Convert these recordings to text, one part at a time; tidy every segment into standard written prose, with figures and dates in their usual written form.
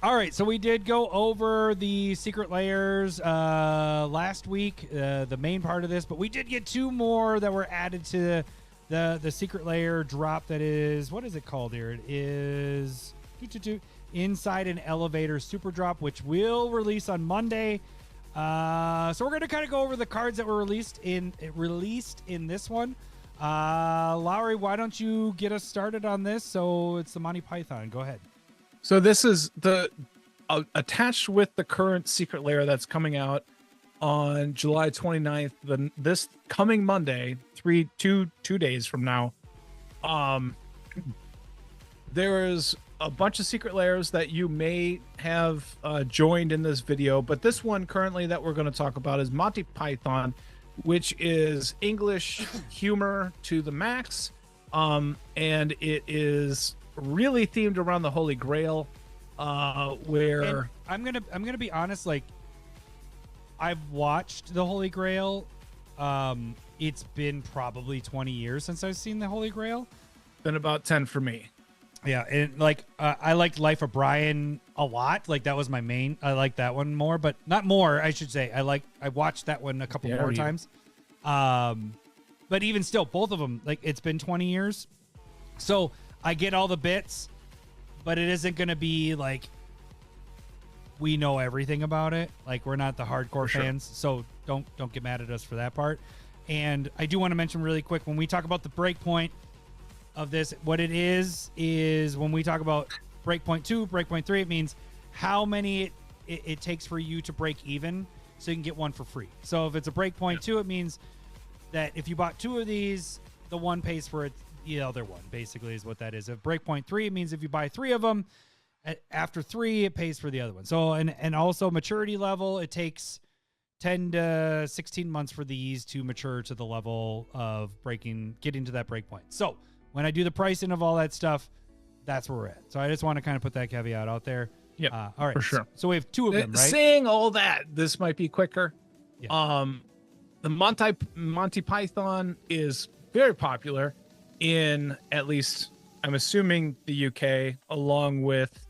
All right, so we did go over the Secret Lairs last week, the main part of this, but we did get 2 more that were added to the Secret Lair drop. That is, what is it called here? It is Inside an Elevator Superdrop, which will release on Monday. So we're going to kind of go over the cards that were released in this one. Lowry, why don't you get us started on this? So it's the Monty Python. Go ahead. So this is the attached with the current Secret Lair that's coming out on July 29th. This coming Monday, two days from now. There is a bunch of Secret Lairs that you may have joined in this video, but this one currently that we're going to talk about is Monty Python, which is English humor to the max, and it is really themed around the Holy Grail, where and I'm gonna be honest, like, I've watched the Holy Grail. It's been probably 20 years since I've seen the Holy Grail. Been about 10 for me. Yeah, and like I liked Life of Brian a lot. Like, that was my main. I like that one more, but not more, I should say. I watched that one a couple more times. But even still, both of them, like, it's been 20 years. So I get all the bits, but it isn't going to be like we know everything about it. Like, we're not the hardcore fans, so don't get mad at us for that part. And I do want to mention really quick, when we talk about the breakpoint of this, what it is when we talk about breakpoint 2, breakpoint 3, it means how many it takes for you to break even, so you can get one for free. So if it's a breakpoint 2, it means that if you bought 2 of these, the one pays for it. The other one, basically, is what that is. If breakpoint 3, it means if you buy 3 of them, after 3, it pays for the other one. So, and also maturity level, it takes 10 to 16 months for these to mature to the level of getting to that breakpoint. So when I do the pricing of all that stuff, that's where we're at. So I just want to kind of put that caveat out there. Yeah, all right, for sure. So we have 2 of them, right? Saying all that, this might be quicker. Yeah. The Monty Python is very popular in, at least I'm assuming, the UK, along with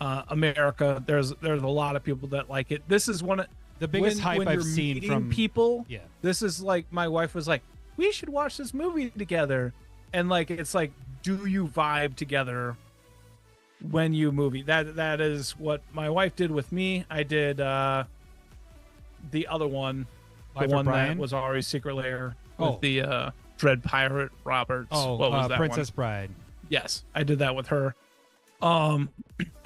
America. There's a lot of people that like it. This is one of the biggest hype I've seen from people. Yeah, this is like, my wife was like, we should watch this movie together, and like, it's like, do you vibe together when you movie? That is what my wife did with me. I did the other one, the one that was already Secret Lair, with the Dread Pirate Roberts. What was that Princess one? Bride. Yes, I did that with her. And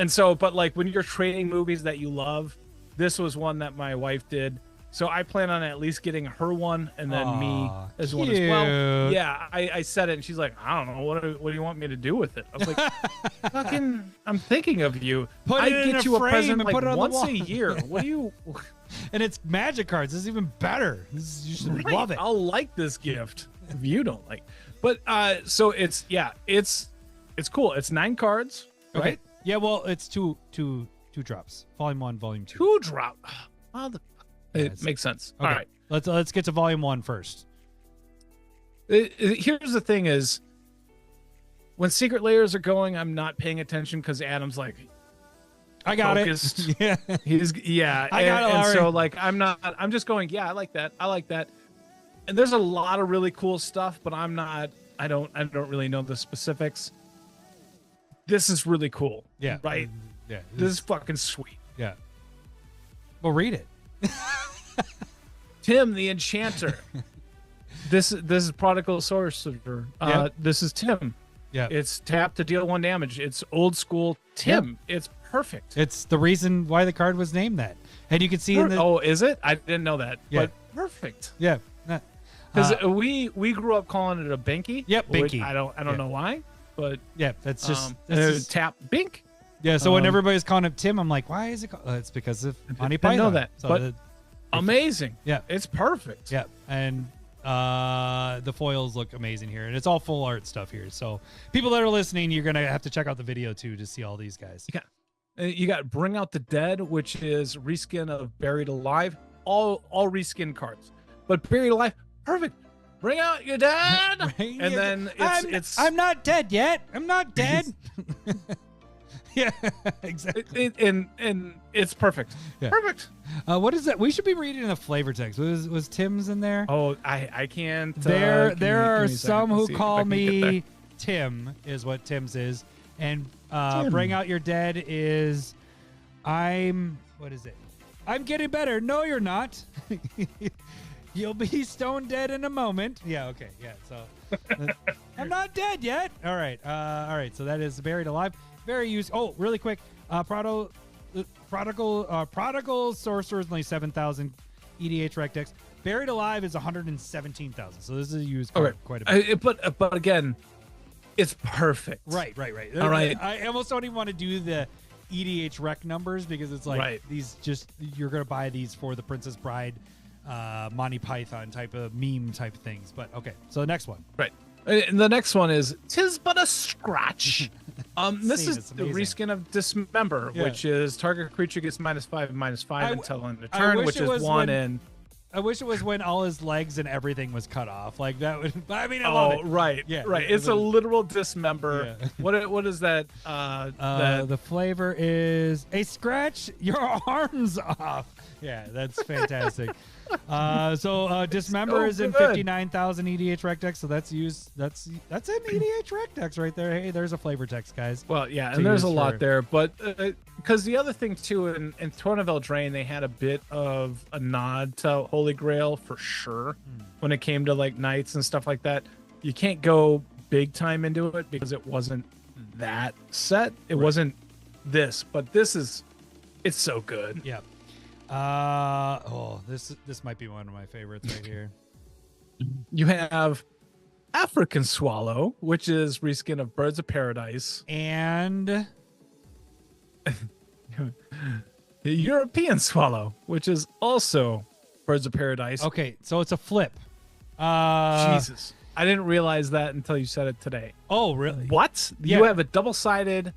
so, but like, when you're trading movies that you love, this was one that my wife did. So I plan on at least getting her one, and then me as one as well. Yeah, I said it, and she's like, I don't know, what do you want me to do with it? I was like, fucking, I'm thinking of you. I get you a present like once a year. What do you? And it's magic cards. This is even better. You should love it. I'll like this gift if you don't like. But so it's cool. It's 9 cards, right? Okay. Yeah, well, it's two drops. Volume 1, volume 2. 2 drop. Oh, it makes sense. Okay. All right. Let's get to volume 1 first. Here's the thing is, when Secret Lairs are going, I'm not paying attention because Adam's like, I got focused. it. Yeah. I got it. And so like, I'm just going, yeah, I like that. And there's a lot of really cool stuff, but I don't really know the specifics. This is really cool. Yeah. Right? Yeah. This is fucking sweet. Yeah. Well, read it. Tim the Enchanter. This is Prodigal Sorcerer. This is Tim. Yeah. It's tap to deal 1 damage. It's old school Tim. Yep. It's perfect. It's the reason why the card was named that. And you can see in the... Oh, is it? I didn't know that. Yeah. But perfect. Yeah. Because we grew up calling it a binky. Yep, binky. I don't know why, but yeah, that's just tap bink. Yeah, so when everybody's calling it Tim, I'm like, why is it called? It's because of Monty Python. I know that, so but amazing. Yeah, it's perfect. Yeah, and the foils look amazing here, and it's all full art stuff here. So people that are listening, you're gonna have to check out the video too to see all these guys. You got Bring Out the Dead, which is reskin of Buried Alive. All reskin cards, but Buried Alive, perfect. Bring out your dad, and then it's I'm not dead yet. I'm not dead. Yeah, exactly. And it's perfect. Yeah. Perfect. What is that? We should be reading the flavor text. Was Tim's in there? Oh, I can't. There give are me a second. some Let's who see if I call can get there. me Tim, is what Tim's is, and Tim. Bring Out Your Dead is what is it? I'm getting better. No, you're not. You'll be stone dead in a moment. Yeah. Okay. Yeah. So I'm not dead yet. All right. All right. So that is Buried Alive. Very useful. Oh, really quick. Prodigal Sorcerer is only 7,000 EDH Rec Decks. Buried Alive is 117,000. So this is a used card quite a bit. But again, it's perfect. Right. All right. I almost don't even want to do the EDH Rec numbers because it's like these just you're gonna buy these for the Princess Bride, Monty Python type of meme type things. But okay. So the next one. Right. And the next one is "'Tis But a Scratch." This is the reskin of Dismember, which is target creature gets -5/-5 until end of turn, which is one. I wish it was when all his legs and everything was cut off. Like that would. I mean, I love it. Right. Yeah. Right. It's a literal dismember. Yeah. What is that? The flavor is a scratch your arms off. Yeah, that's fantastic. Dismember is in 59,000 EDH Rec Decks, so that's used. That's in EDH Rec Decks right there. Hey, there's a flavor text, guys. Well, yeah, and there's a lot there, but because the other thing too, in Throne of Eldraine, they had a bit of a nod to Holy Grail for sure when it came to like knights and stuff like that. You can't go big time into it because it wasn't that set. It wasn't this, but it's so good. Yeah. This might be one of my favorites right here. You have African Swallow, which is reskin of Birds of Paradise, and European Swallow, which is also Birds of Paradise. Okay, so it's a flip. Jesus, I didn't realize that until you said it today. Oh, really? What? Yeah. You have a double-sided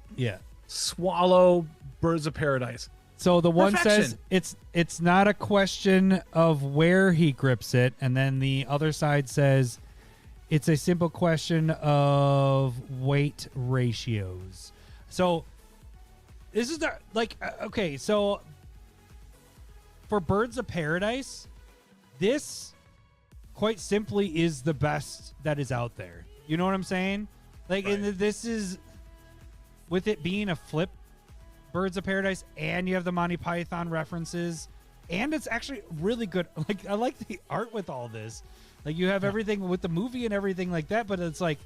Swallow Birds of Paradise. So the one says it's not a question of where he grips it, and then the other side says it's a simple question of weight ratios. So this is okay. So for Birds of Paradise, this quite simply is the best that is out there. You know what I'm saying? Like, and this is with it being a flip. Birds of Paradise, and you have the Monty Python references, and it's actually really good. Like, I like the art with all this. Like, you have everything with the movie and everything like that, but it's like,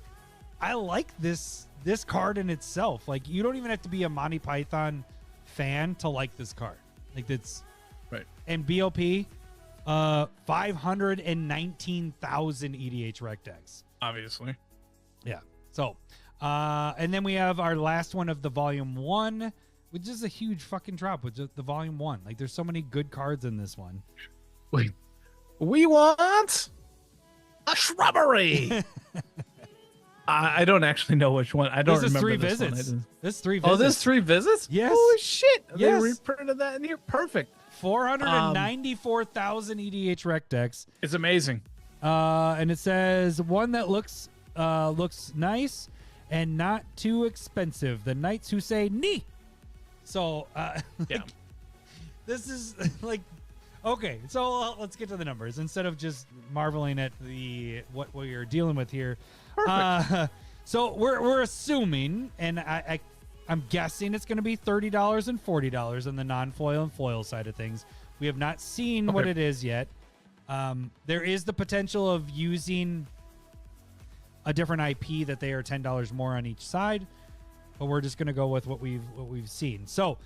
I like this card in itself. Like, you don't even have to be a Monty Python fan to like this card. Like, that's right. And BOP, 519,000 EDH Rec Decks. Obviously. Yeah. So, and then we have our last one of the Volume 1. Which is a huge fucking drop with just the Volume 1. Like, there's so many good cards in this one. Wait. We want a shrubbery. I don't actually know which one. I don't remember three this visits. one. This is 3 visits. Oh, this 3 visits? Yes. Holy shit. Yes. They reprinted that in here. Perfect. 494,000 EDH Rec Decks. It's amazing. And it says one that looks nice and not too expensive. The Knights Who Say Knee. So, this is like, okay. So let's get to the numbers instead of just marveling at what we are dealing with here. Perfect. So we're assuming, and I'm guessing it's going to be $30 and $40 on the non-foil and foil side of things. We have not seen what it is yet. There is the potential of using a different IP that they are $10 more on each side. But we're just going to go with what we've seen. So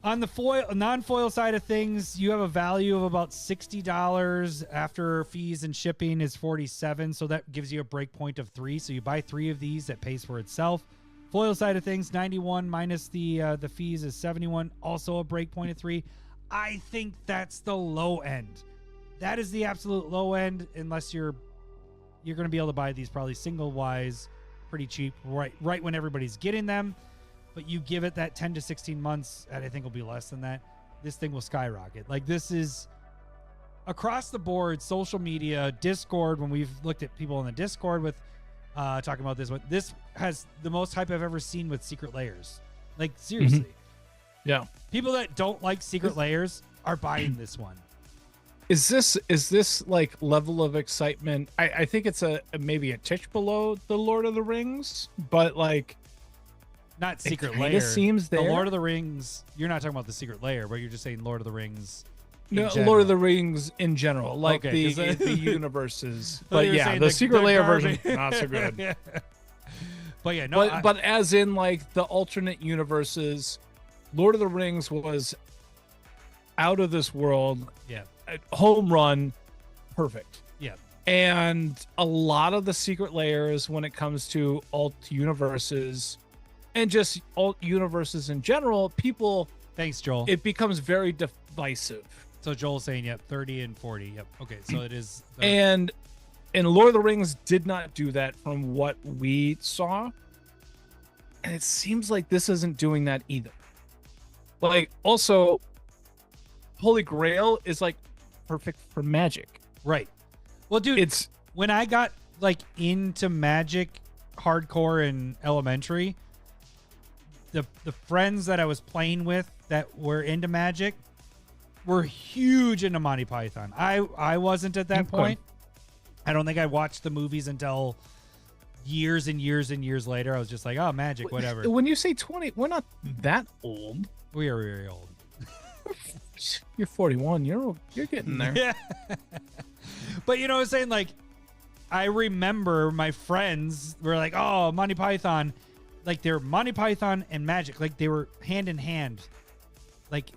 on the non-foil side of things, you have a value of about $60 after fees and shipping is $47. So that gives you a break point of 3. So you buy 3 of these, that pays for itself. Foil side of things, 91 minus the fees is 71. Also a break point of 3. I think that's the low end. That is the absolute low end, unless you're going to be able to buy these probably single wise pretty cheap right when everybody's getting them, but you give it that 10 to 16 months, and I think will be less than that, this thing will skyrocket. Like, this is across the board, social media, Discord, when we've looked at people in the Discord with talking about this one, this has the most hype I've ever seen with Secret Lairs. Like, seriously. Yeah. People that don't like Secret Lairs are buying this one. Is this like level of excitement? I think it's maybe a titch below the Lord of the Rings, but like not Secret Lair. It seems there. The Lord of the Rings. You're not talking about the Secret Lair, but you're just saying Lord of the Rings. No, Lord of the Rings in general, like okay, the universes. But yeah, the Secret Lair version not so good. Yeah. But yeah, no. But as in like the alternate universes, Lord of the Rings was out of this world. Yeah. Home run, perfect. Yeah. And a lot of the Secret Lairs when it comes to alt universes and just alt universes in general, people. Thanks, Joel. It becomes very divisive. So Joel's saying, yep, 30 and 40. Yep. Okay, so it is. And Lord of the Rings did not do that from what we saw. And it seems like this isn't doing that either. Like, also, Holy Grail is like perfect for magic. Right. Well, dude, it's when I got like into magic hardcore in elementary, the friends that I was playing with that were into magic were huge into Monty Python. I wasn't at that point. I don't think I watched the movies until years and years and years later. I was just like, oh, magic, whatever. When you say 20, we're not that old. We are very old. You're 41. You're getting there. Yeah. But you know what I'm saying? Like, I remember my friends were like, oh, Monty Python. Like, they're Monty Python and magic. Like, they were hand in hand. Like,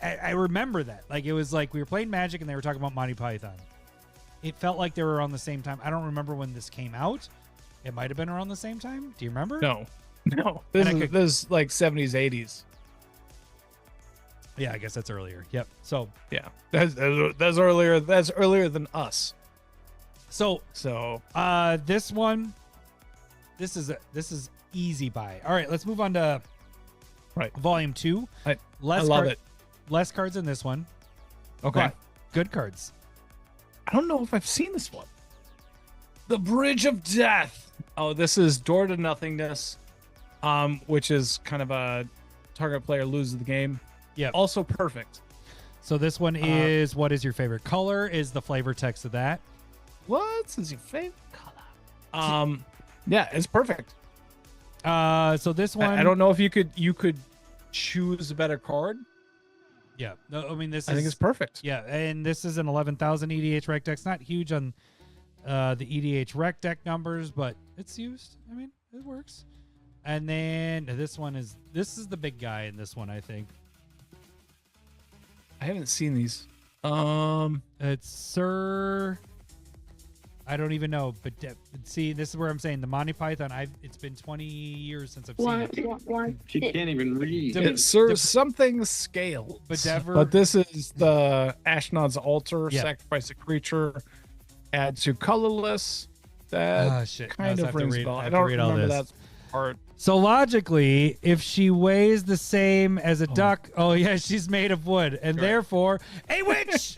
I remember that. Like, it was like we were playing magic and they were talking about Monty Python. It felt like they were around the same time. I don't remember when this came out. It might have been around the same time. Do you remember? No. This is like 70s, 80s. Yeah, I guess that's earlier. Yep. So yeah, that's earlier. That's earlier than us. So this one, this is easy buy. All right, let's move on to volume 2. I love it. Less cards in this one. Okay. But good cards. I don't know if I've seen this one. The Bridge of Death. Oh, this is Door to Nothingness, which is kind of a target player loses the game. Yeah. Also perfect. So this one is what is your favorite color? Is the flavor text of that? What is your favorite color? Yeah, it's perfect. So this one, I don't know if you could choose a better card. Yeah. No, I mean I think it's perfect. Yeah, and this is an 11,000 EDH rec deck. It's not huge on the EDH rec deck numbers, but it's used. I mean, it works. And then this is the big guy in this one, I think. I haven't seen these. It's Sir. I don't even know, but see, this is where I'm saying the Monty Python. It's been 20 years since I've seen it. She can't even read. It's Sir something scale. But this is the Ashnod's Altar. Yeah. Sacrifice a creature. Add to colorless. That shit. kind of rings a bell. I don't remember that part. So logically, if she weighs the same as a duck, she's made of wood, and therefore a witch.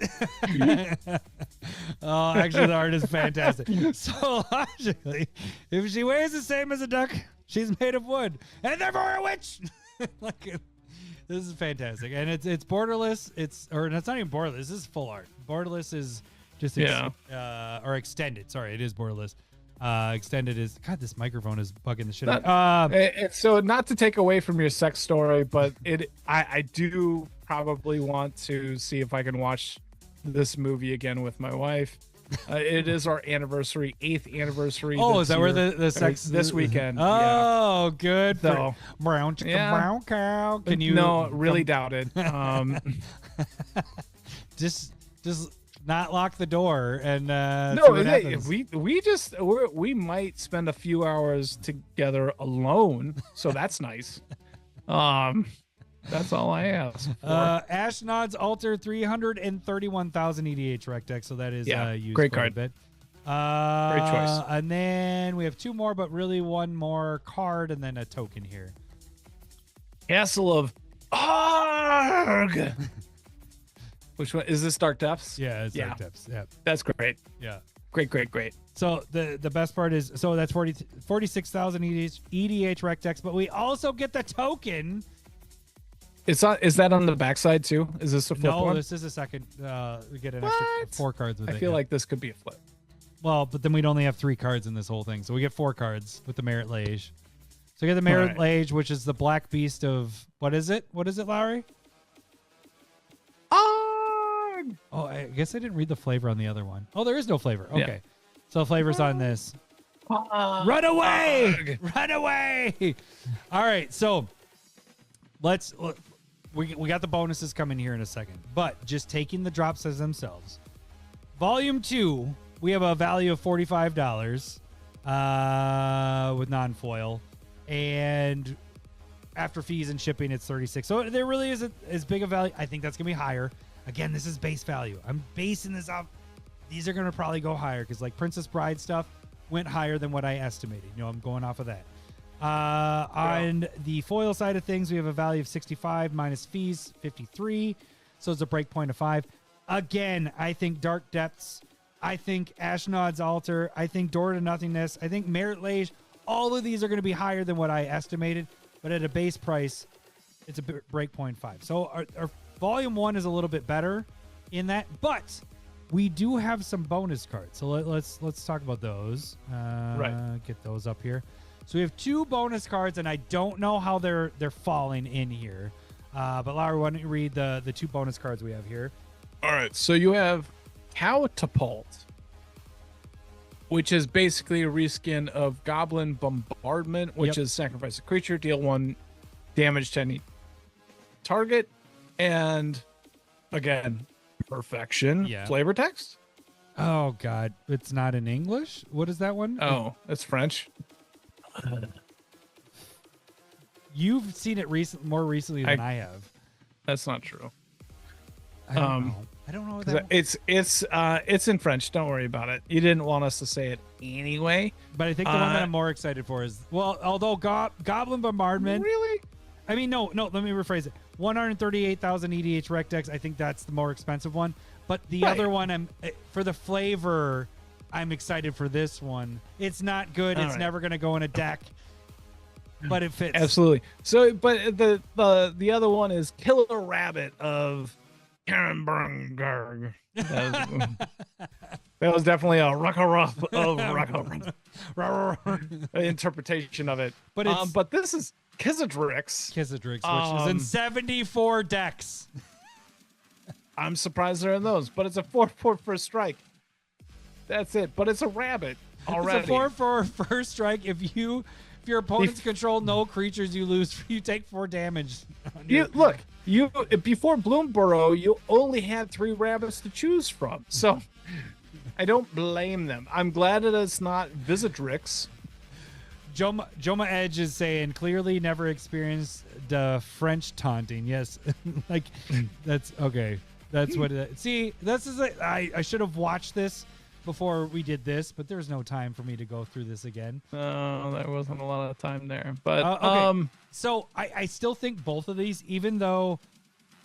Oh, actually, the art is fantastic. So logically, if she weighs the same as a duck, she's made of wood, and therefore a witch. This is fantastic, and it's borderless. It's not even borderless. This is full art. Borderless is just or extended. Sorry, it is borderless. Extended is this microphone is bugging the shit out. So not to take away from your sex story, but I do probably want to see if I can watch this movie again with my wife. It is our anniversary, 8th anniversary. Oh, is that where the sex this weekend? Oh, good. So, brown chicken, brown cow. Can you? No, really doubt it. Just not lock the door and we might spend a few hours together alone, so that's nice. That's all I ask for. Ashnod's Altar, 331,000 EDH rec deck, so that is used great quite card. a bit. Great choice. And then we have 2 more, but really one more card and then a token here. Castle of Arg. Which one is this? Dark Depths? Yeah, it's Dark Depths. Yeah, that's great. Yeah. Great. So the best part is, so that's 46,000 EDH Rec decks, but we also get the token. Is that on the backside too? Is this a flip one? No, this is a second. We get an extra 4 cards with it. I feel like this could be a flip. Well, but then we'd only have 3 cards in this whole thing, so we get 4 cards with the Merit Lage. So we get the Merit Lage, which is the Black Beast of what is it? What is it, Lowry? Oh, I guess I didn't read the flavor on the other one. Oh, there is no flavor. Okay, yeah. So the flavor's on this. Run away! Run away! All right, so we got the bonuses coming here in a second, but just taking the drops as themselves. Volume 2, we have a value of $45 with non-foil, and after fees and shipping, it's $36. So there really isn't as big a value. I think that's gonna be higher. Again, this is base value. I'm basing this off. These are gonna probably go higher because like Princess Bride stuff went higher than what I estimated. You know, I'm going off of that. On the foil side of things, we have a value of 65 minus fees, 53. So it's a break point of 5. Again, I think Dark Depths. I think Ashnod's Altar. I think Door to Nothingness. I think Merit Lage. All of these are going to be higher than what I estimated. But at a base price, it's a break point 5. So our volume 1 is a little bit better in that. But we do have some bonus cards. So let's talk about those. Get those up here. So we have 2 bonus cards, and I don't know how they're falling in here. But Larry, why don't you read the 2 bonus cards we have here? All right. So you have Catapult, which is basically a reskin of Goblin Bombardment, which is sacrifice a creature, deal 1 damage to any target, and again, perfection. Flavor text. Oh God, it's not in English. What is that one? Oh, it's French. You've seen it more recently than I have. That's not true. I don't know that it's in French. Don't worry about it. You didn't want us to say it anyway. But I think the one that I'm more excited for is, well, although Goblin Bombardment. Really? I mean, no. Let me rephrase it. 138,000 EDH Rec decks. I think that's the more expensive one. But the other one, for the flavor, I'm excited for this one. It's not good. It's never going to go in a deck. But it fits. Absolutely. So, but the other one is Killer Rabbit of Karen Brungarg. That was definitely a rucka-ruff of rucka interpretation of it. But this is Kizadrix. Which is in 74 decks. I'm surprised there are those, but it's a 4/4 first strike. That's it. But it's a rabbit already. It's a 4/4 first strike. If your opponents control no creatures, you lose. You take 4 damage. Look, before Bloomborough, you only had 3 rabbits to choose from. So I don't blame them. I'm glad that it's not Visadrix. Joma Edge is saying clearly never experienced the French taunting. Yes, like that's okay. That's what it is. See, this is I should have watched this before we did this, but there's no time for me to go through this again. No, there wasn't a lot of time there. But okay. So I still think both of these, even though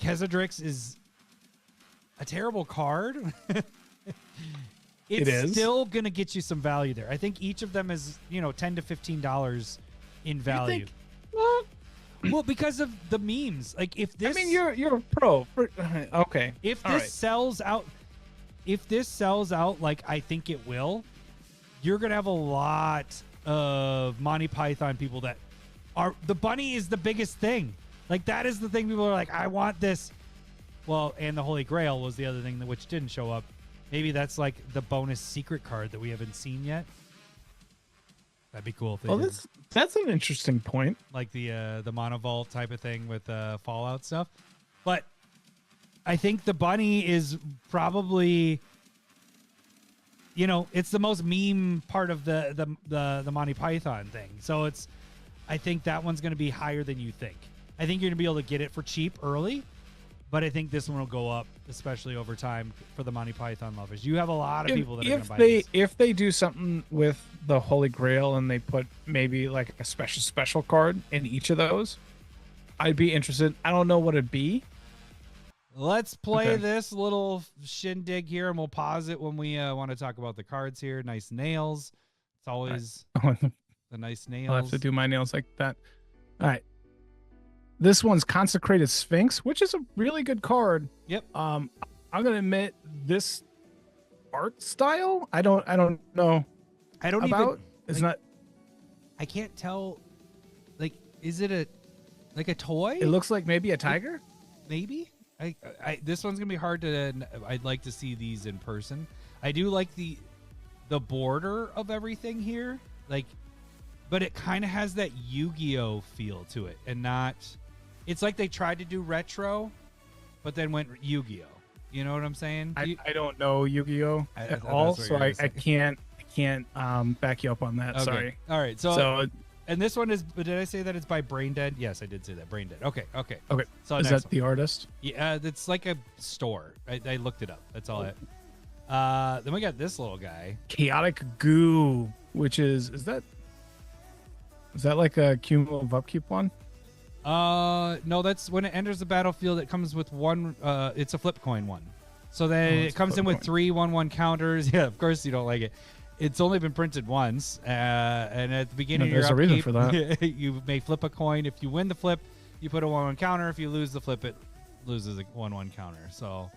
Kezadrix is a terrible card, it's still gonna get you some value there. I think each of them is $10 to $15 in value. You think? What? Well, because of the memes. Like if this, I mean, you're a pro. Okay. If this sells out. If this sells out like I think it will, you're going to have a lot of Monty Python people that are... The bunny is the biggest thing. Like, that is the thing people are like, I want this. Well, and the Holy Grail was the other thing which didn't show up. Maybe that's like the bonus secret card that we haven't seen yet. That'd be cool. If they did. That's an interesting point. Like the Monovault type of thing with Fallout stuff. But... I think the bunny is probably, it's the most meme part of the Monty Python thing. So I think that one's going to be higher than you think. I think you're going to be able to get it for cheap early, but I think this one will go up, especially over time for the Monty Python lovers. You have a lot of people that are going to buy this. If they do something with the Holy Grail and they put maybe like a special card in each of those, I'd be interested. I don't know what it'd be. let's play this little shindig here, and we'll pause it when we want to talk about the cards here. Nice nails. It's always the nice nails. I'll have to do my nails like that. All right. This one's Consecrated Sphinx, which is a really good card. Yep. I'm gonna admit this art style. I don't know. I don't about. Even. It's like, not. I can't tell. Like, is it a toy? It looks like maybe a tiger. Maybe. This one's gonna be hard to. I'd like to see these in person. I do like the border of everything here, like, but it kind of has that Yu-Gi-Oh feel to it, and not. It's like they tried to do retro, but then went Yu-Gi-Oh. You know what I'm saying? I don't know Yu-Gi-Oh at all, so I can't back you up on that. Okay. Sorry. All right. So and this one is. Did I say that it's by Brain Dead? Yes, I did say that. Brain Dead. Okay. So is that the artist? Yeah, it's like a store. I looked it up. That's all it. Then we got this little guy. Chaotic Goo, which is that like a cumulative upkeep one? No, that's when it enters the battlefield. It comes with one. It's a flip coin one. So then it comes in with 3 1/1 counters. Yeah, of course you don't like it. It's only been printed once, and at the beginning of your upkeep, reason for that. You may flip a coin. If you win the flip, you put a 1/1 counter. If you lose the flip, it loses a 1/1 counter. So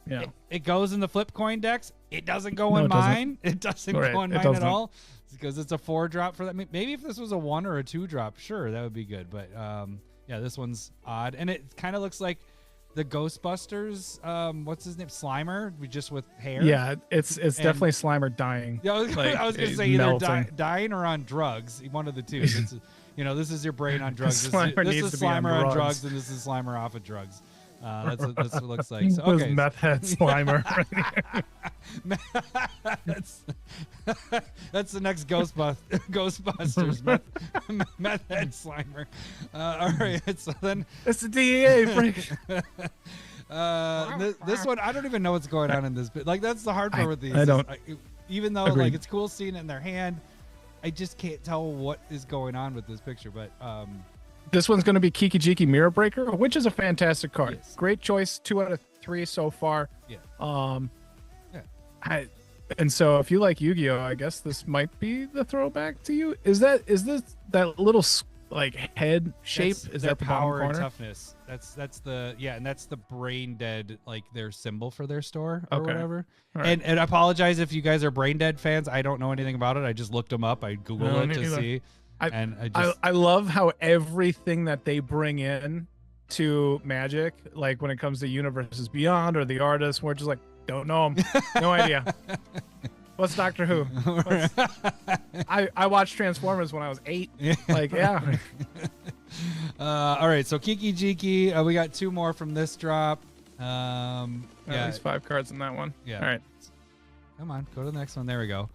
yeah, it goes in the flip coin decks. It doesn't go in mine. It doesn't go in mine at all because it's a 4-drop for that. Maybe if this was a 1 or a 2-drop, sure, that would be good. But yeah, this one's odd, and it kind of looks like the Ghostbusters. What's his name? Slimer, just with hair. Yeah, it's definitely Slimer dying. Yeah, I was gonna say either dying or on drugs. One of the two. This is your brain on drugs. This is Slimer on drugs, and this is Slimer off of drugs. That's what it looks like. So, okay. Meth head Slimer. That's the next Ghostbusters. Meth head Slimer. All right. So then it's the DEA, Frank. This one, I don't even know what's going on in this bit. Like, that's the hard part with these. I don't. Even though like it's cool seeing it in their hand, I just can't tell what is going on with this picture. But this one's going to be Kiki Jiki Mirror Breaker, which is a fantastic card. Yes. Great choice. 2 out of 3 so far. Yeah. And so if you like Yu-Gi-Oh, I guess this might be the throwback to you. Is this that little like head shape? Is that the power bottom and corner? toughness? That's the and that's the Brain Dead, like their symbol for their store or whatever. Right. And I apologize if you guys are Brain Dead fans. I don't know anything about it. I just looked them up. I googled it to see. I love how everything that they bring in to Magic, like when it comes to Universes Beyond or the artists, we're just like, don't know them, no idea. What's Doctor Who? I watched Transformers when I was 8. Like, yeah. All right, so Kiki Jiki, we got 2 more from this drop. At least 5 cards in that one. Yeah. All right. Come on, go to the next one. There we go.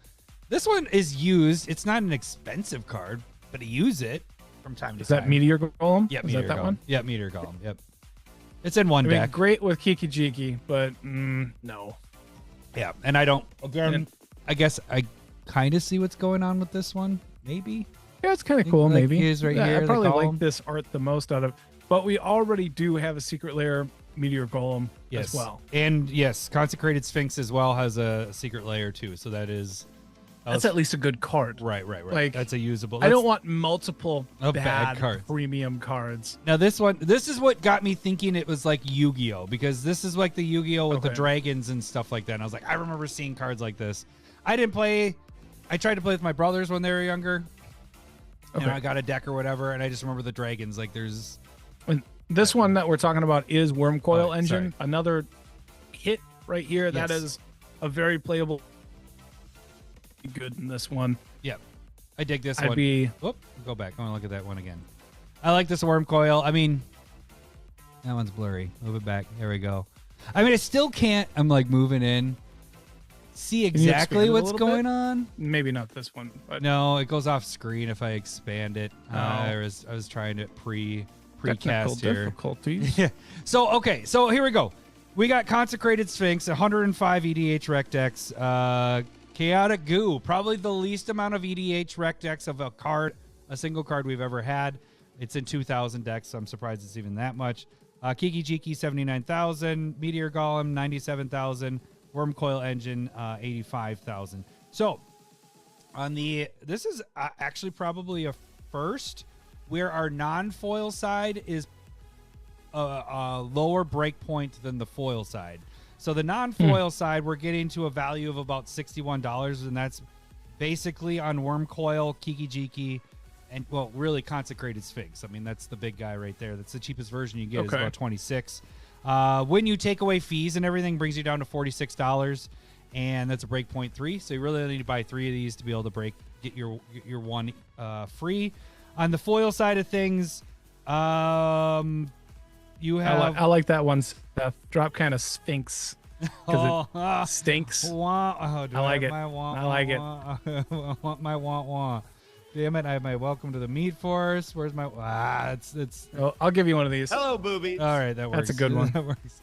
This one is used. It's not an expensive card, but I use it from time to time. Is that Meteor Golem? Yeah, Is that one? Yeah, Meteor Golem. Yep. It's in one deck. Great with Kiki Jiki, but no. Yeah, and I don't. Again, I guess I kind of see what's going on with this one. Maybe. Yeah, it's kind of cool. Like maybe. Here, I probably like this art the most out of. But we already do have a Secret Lair Meteor Golem as well. And yes, Consecrated Sphinx as well has a Secret Lair too. So that's at least a good card. Right. Like, that's a usable. I don't want multiple bad cards. Premium cards. Now this is what got me thinking it was like Yu-Gi-Oh, because this is like the Yu-Gi-Oh with the dragons and stuff like that. And I was like, I remember seeing cards like this. I didn't play. I tried to play with my brothers when they were younger. Okay. And I got a deck or whatever, and I just remember the dragons. Like there's. This one that we're talking about is Worm Coil Engine. Sorry. Another hit right here. Yes. That is a very playable. Good in this one. Yep. I dig this one. Go back. I want to look at that one again. I like this Worm Coil. I mean, that one's blurry. Move it back. There we go. I mean, I still can't. I'm like moving in. See exactly what's going on. Maybe not this one, but no, it goes off screen if I expand it. I was trying to precast here. Difficulties. Yeah. So here we go. We got Consecrated Sphinx, 105 EDH rec decks. Chaotic Goo, probably the least amount of EDH rec decks of a single card we've ever had. It's in 2,000 decks, so I'm surprised it's even that much. Kiki Jiki 79,000, Meteor Golem 97,000, Worm Coil Engine 85,000. So this is actually probably a first where our non-foil side is a lower break point than the foil side. So the non-foil side, we're getting to a value of about $61, and that's basically on Worm Coil, Kiki Jiki, and really Consecrated Sphinx. I mean, that's the big guy right there. That's the cheapest version you get. Is about 26. When you take away fees and everything, brings you down to $46, and that's a breakpoint 3. So you really only need to buy 3 of these to be able to get your one free. On the foil side of things, you have. I like that one. Drop kind of Sphinx. Because it stinks. I like it. I like it. I want my wah. Damn it! I have my welcome to the meat force. Where's my it's Oh, I'll give you one of these. Hello, boobies. All right, that works. That's a good one. That works.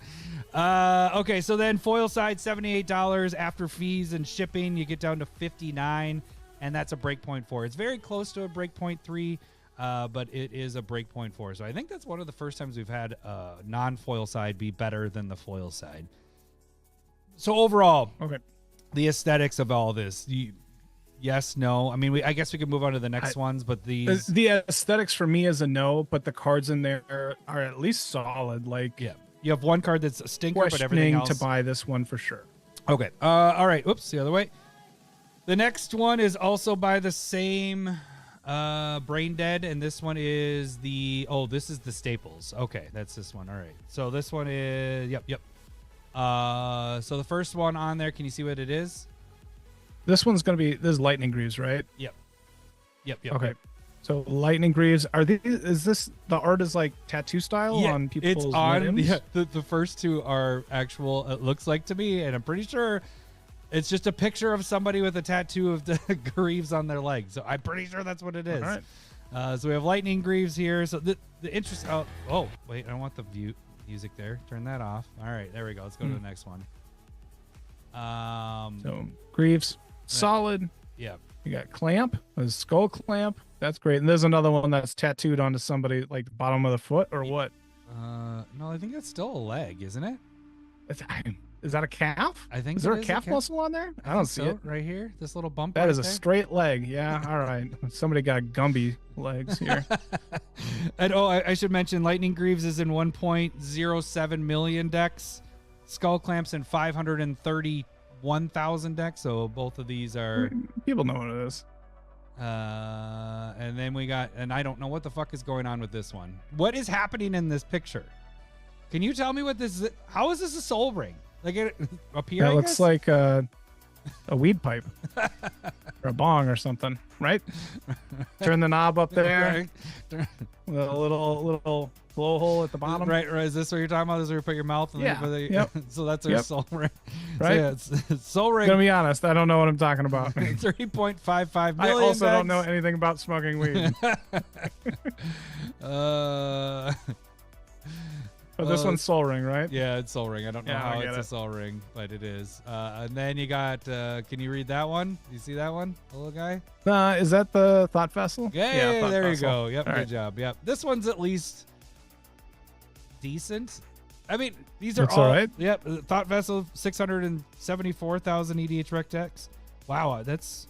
Okay, so then foil side $78 after fees and shipping, you get down to $59, and that's a breakpoint 4. It's very close to a breakpoint 3, but it is a breakpoint 4. So I think that's one of the first times we've had a non-foil side be better than the foil side. So overall, the aesthetics of all this. Yes, no. I mean, I guess we could move on to the next ones, but the aesthetics for me is a no, but the cards in there are at least solid. Like, yeah, you have one card that's a stinker, but everything else to buy this one for sure. Okay. All right. Oops, the other way. The next one is also by the same Brain Dead, and this one is this is the Staples. Okay, that's this one. All right. So this one is yep. So the first one on there, can you see what it is? This one's going to be, this is Lightning Greaves, right? Yep. Okay. So Lightning Greaves, is this, the art is like tattoo style on people's limbs? Yeah, the first two are actual, it looks like to me, and I'm pretty sure it's just a picture of somebody with a tattoo of the Greaves on their leg. So I'm pretty sure that's what it is. All right. So we have Lightning Greaves here. So the interest, wait, I don't want the music there. Turn that off. All right, there we go. Let's go to the next one. So Greaves. Solid. Yeah. You got Clamp, a skull clamp. That's great. And there's another one that's tattooed onto somebody, like the bottom of the foot, or what? No, I think that's still a leg, isn't it? Is that a calf? I think. Is there a calf muscle on there? I don't see it right here. This little bump. That right is a there. straight leg. Yeah. All right. Somebody got Gumby legs here. And I should mention, Lightning Greaves is in 1.07 million decks. Skull Clamps in 531,000 decks. So both of these are. People know what it is. And then we got, and I don't know what the fuck is going on with this one. What is happening in this picture? Can you tell me what this is? How is this a soul ring? Like up here? That looks like a weed pipe or a bong or something, right? Turn the knob up there. Right. A little blowhole at the bottom. Right. Is this what you're talking about? This is where you put your mouth? And Yep. So that's our soul ring. Right. So it's soul ring. I'm gonna be honest. I don't know what I'm talking about. 3.55 million. I also decks. don't know anything about smoking weed. But this one's Soul Ring, right? Yeah, it's Soul Ring. I don't know how it's a Soul Ring, but it is. And then you got, can you read that one? You see that one? The little guy? Is that the Thought Vessel? Yeah, Thought there Vessel. you go. Yep, All good right. job. Yep. This one's at least decent. I mean, these are Looks all right. Yep. Thought Vessel, 674,000 EDH rec decks. Wow, that's.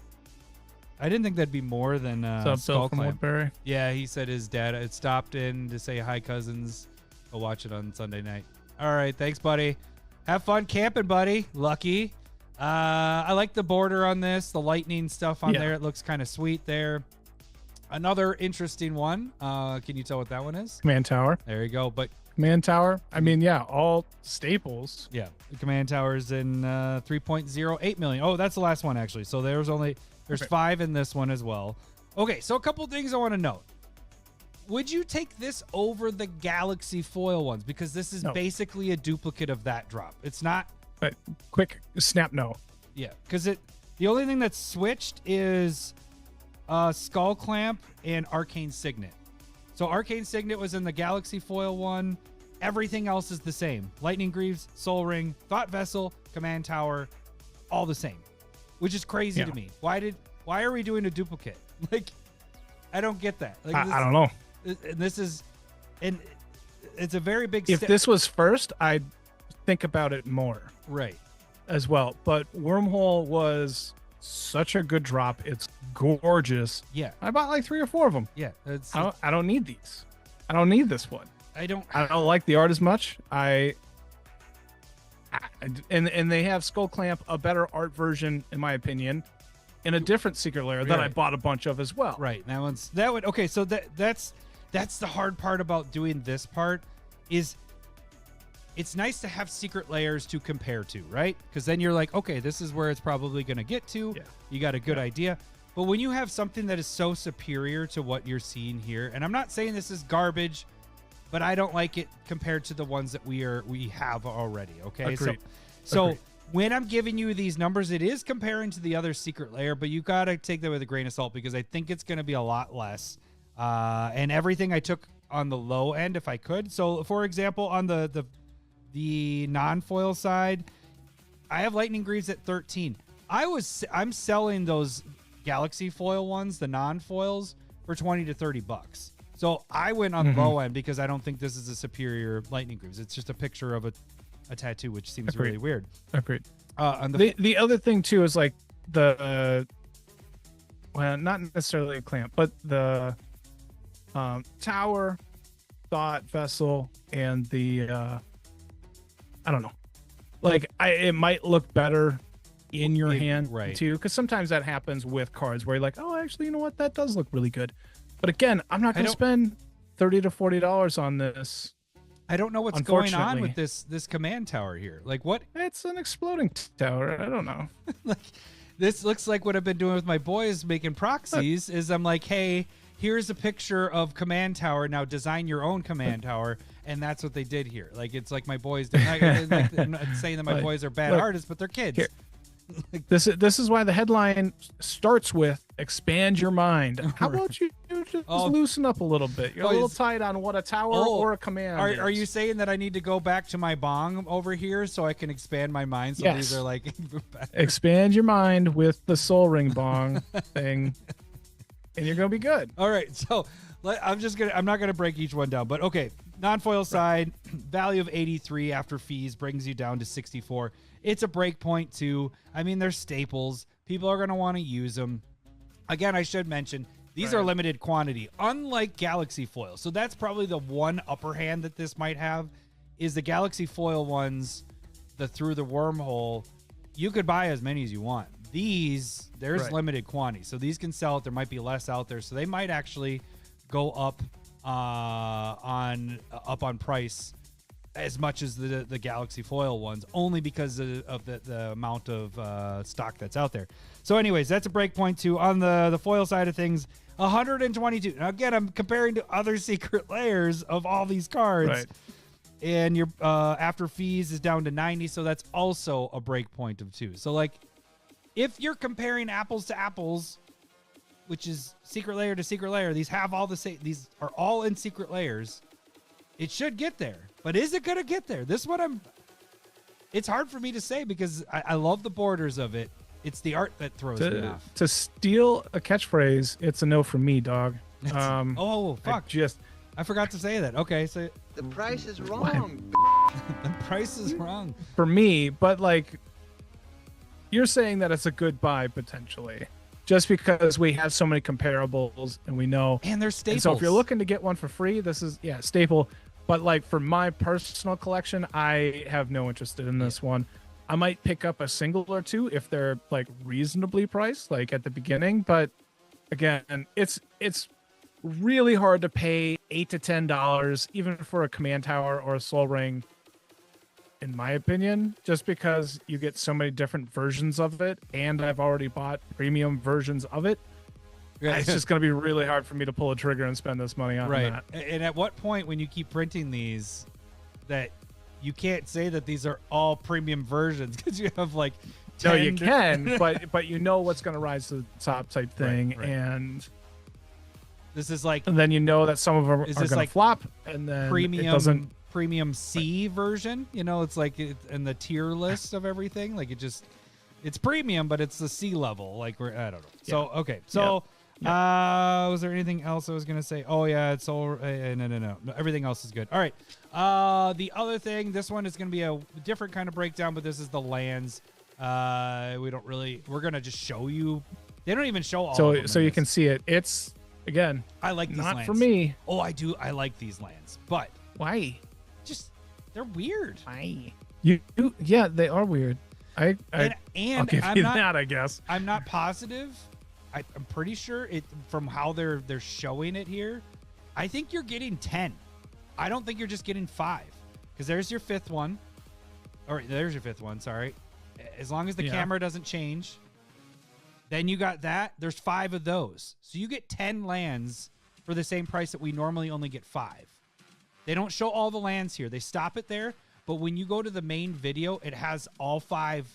I didn't think that'd be more than Skull from Clamp. Woodbury. Yeah, he said his dad had stopped in to say hi, cousins. Go watch it on Sunday night. All right, thanks, buddy. Have fun camping, buddy. Lucky. I like the border on this, the lightning stuff on there. It looks kind of sweet there. Another interesting one. Can you tell what that one is? Command Tower. There you go. But Command Tower. I mean, yeah, all staples. yeah, the Command Tower's in 3.08 million. Oh, that's the last one actually. So there's 5 in this one as well. Okay, so a couple things I want to note. Would you take this over the Galaxy foil ones? Because this is basically a duplicate of that drop. It's not. But quick snap no. Yeah, because the only thing that's switched is Skull Clamp and Arcane Signet. So Arcane Signet was in the Galaxy foil one. Everything else is the same. Lightning Greaves, Soul Ring, Thought Vessel, Command Tower, all the same. Which is crazy to me. Why are we doing a duplicate? Like, I don't get that. Like, I don't know. And this is, and it's a very big If this was first, I'd think about it more. Right. As well. But Wormhole was such a good drop. It's gorgeous. Yeah. I bought like 3 or 4 of them. Yeah. I don't need these. I don't need this one. I don't like the art as much. And they have Skull Clamp, a better art version, in my opinion, in a different Secret Lair that I bought a bunch of as well. Right. Okay. So that's the hard part about doing this part is it's nice to have Secret Lairs to compare to, right? Because then you're like, okay, this is where it's probably going to get to. Yeah. You got a good idea. But when you have something that is so superior to what you're seeing here, and I'm not saying this is garbage, but I don't like it compared to the ones that we have already. Okay. Agreed. So when I'm giving you these numbers, it is comparing to the other Secret Lair, but you got to take that with a grain of salt because I think it's going to be a lot less. And everything I took on the low end, if I could. So for example, on the non-foil side, I have Lightning Greaves at 13. I'm selling those Galaxy foil ones, the non-foils, for 20 to 30 bucks. So I went on the low end because I don't think this is a superior Lightning Greaves. It's just a picture of a tattoo, which seems really weird. Agreed. The other thing too is like well, not necessarily a clamp, but the tower, thought vessel, and the I don't know. Like it might look better in your hand too, because sometimes that happens with cards where you're like, oh, actually, you know what? That does look really good. But again, I'm not going to spend $30 to $40 on this. I don't know what's going on with this command tower here. Like what? It's an exploding tower. I don't know. Like this looks like what I've been doing with my boys making proxies. Is I'm like, hey, here's a picture of command tower. Now design your own command tower. And that's what they did here. Like, it's like my boys. I'm not saying that my boys are bad artists, but they're kids. Here. This is why the headline starts with "expand your mind." How about you just loosen up a little bit? You're a little tight on what a tower or a command is. Are you saying that I need to go back to my bong over here so I can expand my mind? So these are like expand your mind with the Soul Ring bong thing, and you're gonna be good. All right, so I'm not gonna break each one down, but okay. Non-foil side, value of 83 after fees brings you down to 64. It's a break point too. I mean, they're staples. People are going to want to use them. Again, I should mention, these are limited quantity, unlike Galaxy foil. So that's probably the one upper hand that this might have is the Galaxy foil ones, through the wormhole. You could buy as many as you want. There's limited quantity. So these can sell. There might be less out there. So they might actually go up on price as much as the Galaxy foil ones, only because of the amount of stock that's out there. So anyways, that's a break point too. On the foil side of things, 122. Now again, I'm comparing to other Secret Lairs of all these cards, and your after fees is down to 90, so that's also a break point of 2. So like, if you're comparing apples to apples, which is Secret Lair to Secret Lair, these have all the same. These are all in Secret Lairs. It should get there, but is it gonna get there? This one, it's hard for me to say because I love the borders of it. It's the art that throws me off. To steal a catchphrase, it's a no from me, dog. Oh fuck! I forgot to say that. Okay, so the price is wrong. The price is wrong for me, but like, you're saying that it's a good buy potentially. Just because we have so many comparables and we know. And they're staples. And so if you're looking to get one for free, this is, staple. But like for my personal collection, I have no interest in this one. I might pick up a single or two if they're like reasonably priced, like at the beginning. But again, it's really hard to pay $8 to $10 even for a command tower or a soul ring, in my opinion, just because you get so many different versions of it, and I've already bought premium versions of it. It's just going to be really hard for me to pull a trigger and spend this money on that. And at what point, when you keep printing these, that you can't say that these are all premium versions because you have like 10 No, you can, but you know what's going to rise to the top type thing, and this is like, and then you know that some of them are going to flop, and then premium C version, it's like in the tier list of everything, like it's premium, but it's the C level, like I don't know. So okay, so Was there anything else I was gonna say? Oh yeah, it's all no. Everything else is good. All right. The other thing, this one is gonna be a different kind of breakdown, but this is the lands. We're gonna just show you. They don't even show all. So of them so in you this. can see it. It's again. I like these not lands. for me. Oh, I do. I like these lands, but Why? just they're weird. Why? Yeah, they are weird. I'll give I'm you not, that, I guess. I'm not positive. I'm pretty sure it from how they're showing it here. I think you're getting 10. I don't think you're just getting 5 because there's your 5th one, or there's your 5th one. Sorry, as long as the camera doesn't change, then you got that. There's 5 of those, so you get 10 lands for the same price that we normally only get 5. They don't show all the lands here. They stop it there, but when you go to the main video, it has all 5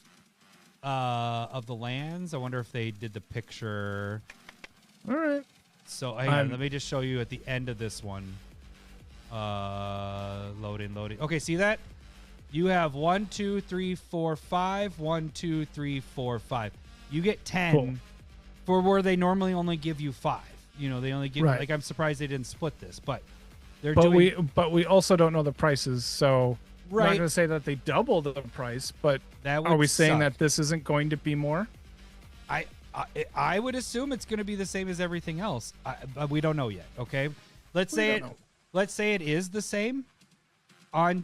of the lands. I wonder if they did the picture. All right. So hang on, let me just show you at the end of this one. Loading. Okay, see that? You have 1, 2, 3, 4, 5. 1, 2, 3, 4, 5. You get 10 for where they normally only give you 5. You know, they only give like I'm surprised they didn't split this, but they're doing. But we also don't know the prices, so we're not going to say that they doubled the price. But are we saying that this isn't going to be more? I would assume it's going to be the same as everything else. But we don't know yet. Okay, let's say it is the same.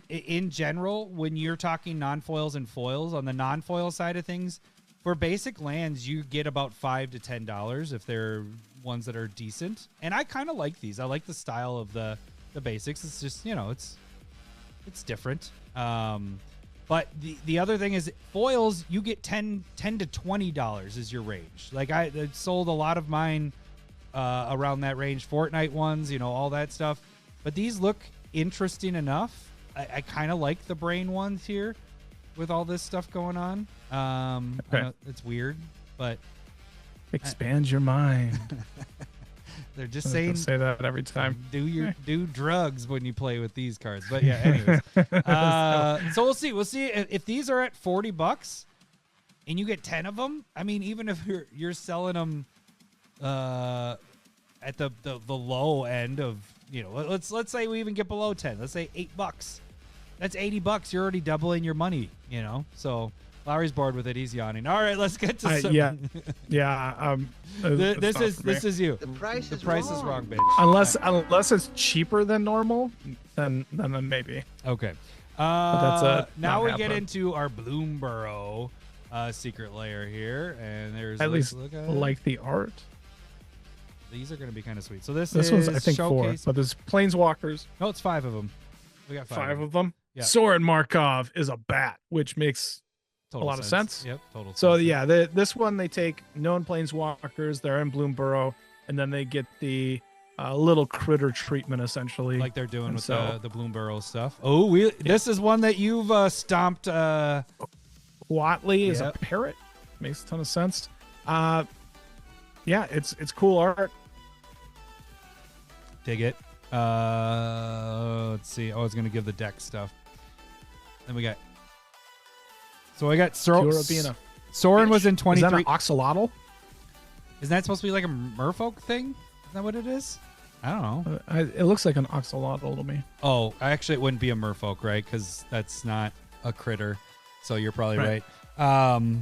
In general, when you're talking non-foils and foils, on the non-foil side of things, for basic lands, you get about $5 to $10 if they're ones that are decent. And I kind of like these. I like the style of the basics. It's just, it's different. But the other thing is foils, you get $10 to $20 is your range. Like I sold a lot of mine around that range, Fortnite ones, all that stuff. But these look interesting enough. I kind of like the brain ones here with all this stuff going on. I know it's weird, but expand your mind. They're just saying say that every time. Do drugs when you play with these cards. But yeah, anyways. So we'll see. We'll see if these are at $40 and you get 10 of them. I mean, even if you're selling them at the low end of, let's say we even get below 10. Let's say $8. That's $80. You're already doubling your money, So Lowry's bored with it. He's yawning. All right, let's get to some. Yeah. This is you. The price is wrong, bitch. Unless it's cheaper than normal, then maybe. Okay. But now we get into our Bloomborough secret layer here, and there's at least look at like the art. These are going to be kind of sweet. So this one's I think showcase. 4, but there's planeswalkers. No, it's 5 of them. We got 5 of them. Yeah. Soren Markov is a bat, which makes total a lot of sense. Yep, total so sense. Yeah, this one they take known planeswalkers. They're in Bloomborough, and then they get the little critter treatment essentially, like they're doing with the Bloomborough stuff. Oh, this is one that you've stomped. Watley is a parrot. Makes a ton of sense. Yeah, it's cool art. Dig it. Let's see. I was gonna give the deck stuff. Then we got. So I got Soren was in 23. Is that an axolotl? Isn't that supposed to be like a merfolk thing? Is that what it is? I don't know. It looks like an axolotl to me. Oh, actually, it wouldn't be a merfolk, right? Because that's not a critter. So you're probably right.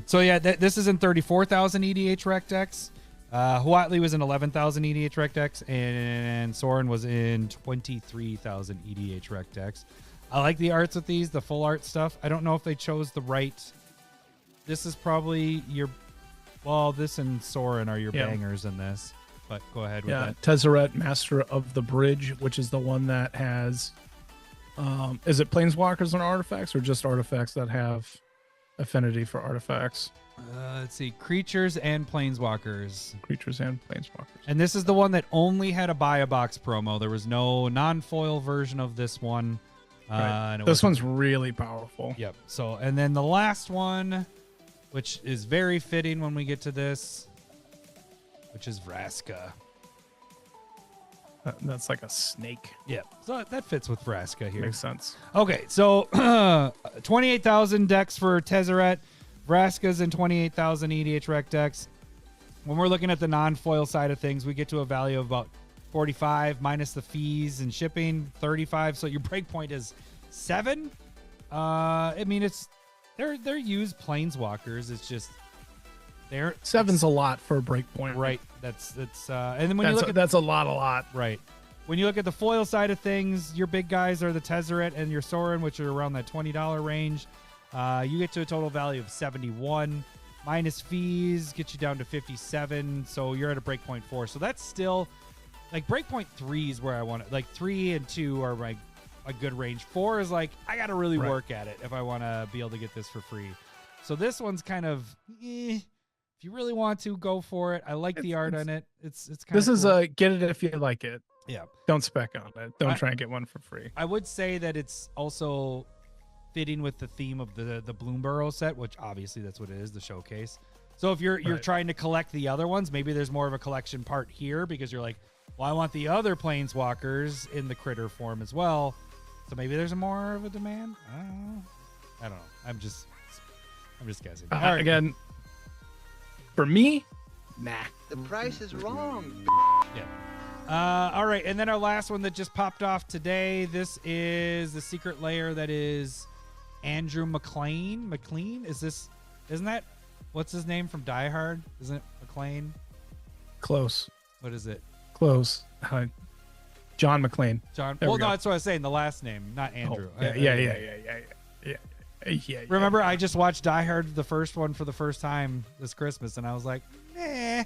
So yeah, this is in 34,000 EDH rec decks. Huatli was in 11,000 EDH rec decks, and Soren was in 23,000 EDH rec decks. I like the arts with these, the full art stuff. I don't know if they chose the right. This is probably this and Soren are your bangers in this. But go ahead with that. Tezzeret, Master of the Bridge, which is the one that has. Is it planeswalkers and artifacts, or just artifacts that have affinity for artifacts? Let's see, creatures and planeswalkers. And this is the one that only had a buy a box promo. There was no non-foil version of this one. And this one's really powerful. Yep. So, and then the last one, which is very fitting when we get to this, which is Vraska. That's like a snake. Yep. So that fits with Vraska here. Makes sense. Okay, so 28,000 decks for Tezzeret. Vraska's in 28,000 EDH rec decks. when we're looking at the non-foil side of things, we get to a value of about 45 minus the fees and shipping, 35. So your break point is 7. I mean, they're used planeswalkers. It's just they're 7's a lot for a break point. Right. That's and then when you look at that's a lot. Right. When you look at the foil side of things, your big guys are the Tezzeret and your Sorin, which are around that $20 range. You get to a total value of 71. Minus fees get you down to 57. So you're at a breakpoint 4. So that's still like breakpoint 3 is where I want it. Like 3 and 2 are like a good range. 4 is like I got to really work at it if I want to be able to get this for free. So this one's kind of if you really want to go for it. I like the art on it. It's kind this of is cool. a get it if you like it. Yeah. Don't spec on it. Don't try and get one for free. I would say that it's also fitting with the theme of the Bloomborough set, which obviously that's what it is, the showcase. So if you're trying to collect the other ones, maybe there's more of a collection part here because you're like, well, I want the other planeswalkers in the critter form as well. So maybe there's more of a demand. I don't know. I'm just guessing. All right. Again, for me, nah. The price is wrong. Yeah. All right, and then our last one that just popped off today. This is the Secret Lair that is Andrew McLean. Isn't that what's his name from Die Hard? Isn't it McLean? Close. What is it? Close. John McClane. John. Well, no, that's what I was saying. The last name, not Andrew. Oh, yeah. Remember, I just watched Die Hard, the first one, for the first time this Christmas, and I was like, nah.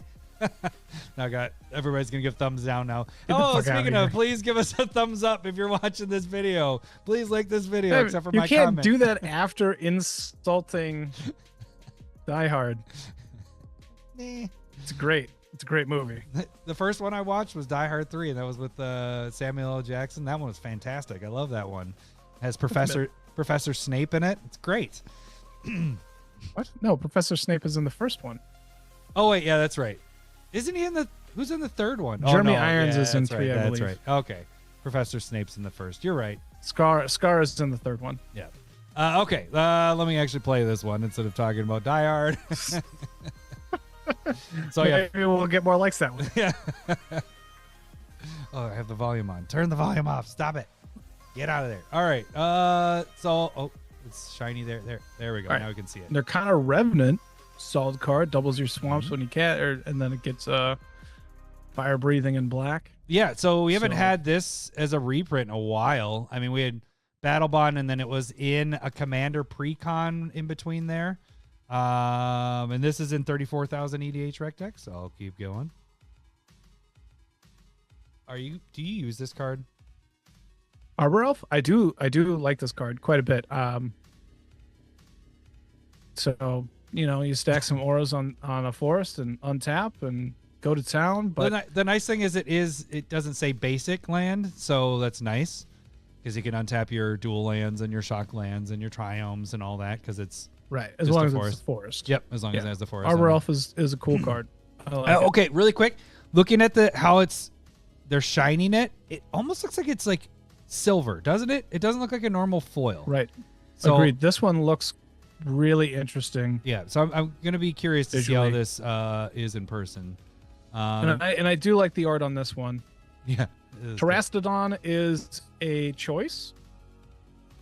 Now everybody's gonna give thumbs down now. Speaking of, please give us a thumbs up if you're watching this video. Please like this video, except for my comment. You can't do that after insulting Die Hard. It's great. It's a great movie. The first one I watched was Die Hard 3, and that was with Samuel L. Jackson. That one was fantastic. I love that one. It has Professor Snape in it. It's great. What? No, Professor Snape is in the first one. Oh wait, yeah, that's right. Isn't he in the? Who's in the third one? Jeremy Irons is in 3, I believe. That's right. Okay, Professor Snape's in the first. You're right. Scar is in the third one. Yeah. Okay. Let me actually play this one instead of talking about Die Hard. So yeah, maybe we'll get more likes that way. Yeah. Oh, I have the volume on. Turn the volume off. Stop it. Get out of there. All right. It's shiny there. There we go. Now we can see it. They're kind of Revenant. Solid card, doubles your swamps when you can, and then it gets fire breathing in black. Yeah, so we haven't had this as a reprint in a while. I mean, we had Battle Bond, and then it was in a Commander Precon in between there. And this is in 34,000 EDH rec deck, so I'll keep going. Do you use this card? Arbor Elf? I do like this card quite a bit. So you stack some auras on a forest and untap and go to town. But the nice thing is it doesn't say basic land, so that's nice because you can untap your dual lands and your shock lands and your triomes and all that because it's as long as it's the forest. Yep, as long as it has the forest. Arbor Elf is a cool card. Okay, really quick, looking at how they're shining it, it almost looks like it's like silver, doesn't it? It doesn't look like a normal foil. Right. So, agreed. This one looks really interesting. Yeah, so I'm gonna be curious to see how this is in person. And I do like the art on this one. Yeah, Terastodon is a choice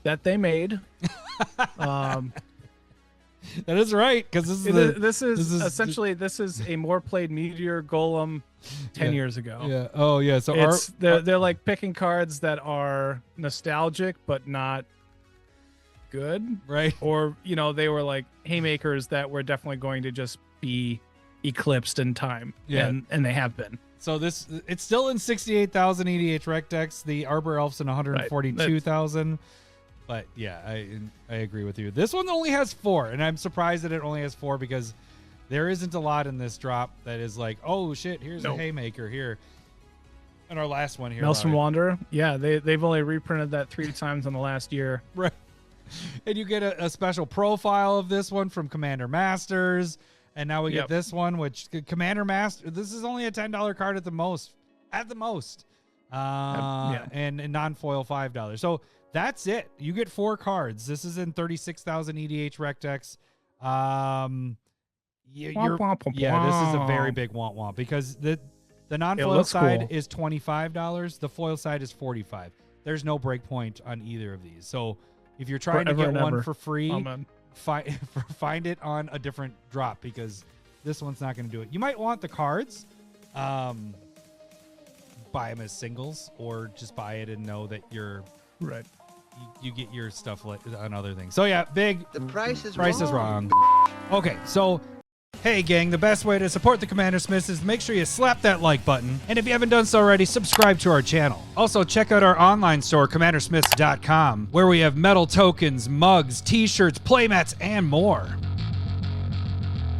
that they made. That is right, because this is essentially a more played Meteor Golem 10 years ago. Yeah. Oh yeah. So they're like picking cards that are nostalgic but not good, right? Or they were like haymakers that were definitely going to just be eclipsed in time. Yeah, and they have been. So it's still in 68,000 EDH rec decks. The Arbor Elf's in 142,000. But yeah, I agree with you. This one only has 4, and I'm surprised that it only has 4 because there isn't a lot in this drop that is like, oh shit, here's a haymaker here. And our last one here, Nelson Wanderer. Yeah, they've only reprinted that 3 times in the last year. Right. And you get a special profile of this one from Commander Masters. And now we get this one, which Commander Master, this is only a $10 card at the most. And non-foil $5. So that's it. You get 4 cards. This is in 36,000 EDH rec decks. Yeah, Womp, womp, womp, yeah, this is a very womp. big womp because the non-foil looks side cool. is $25. The foil side is $45. There's no break point on either of these. So if you're trying to Forever get and one ever. for free, Amen. find it on a different drop because this one's not going to do it. You might want the cards. Buy them as singles or just buy it and know that you're Right. you get your stuff on other things. So yeah, big The price is wrong. Okay, so hey gang, the best way to support the Commander Smiths is make sure you slap that like button. And if you haven't done so already, subscribe to our channel. Also, check out our online store, commandersmiths.com, where we have metal tokens, mugs, t-shirts, playmats, and more.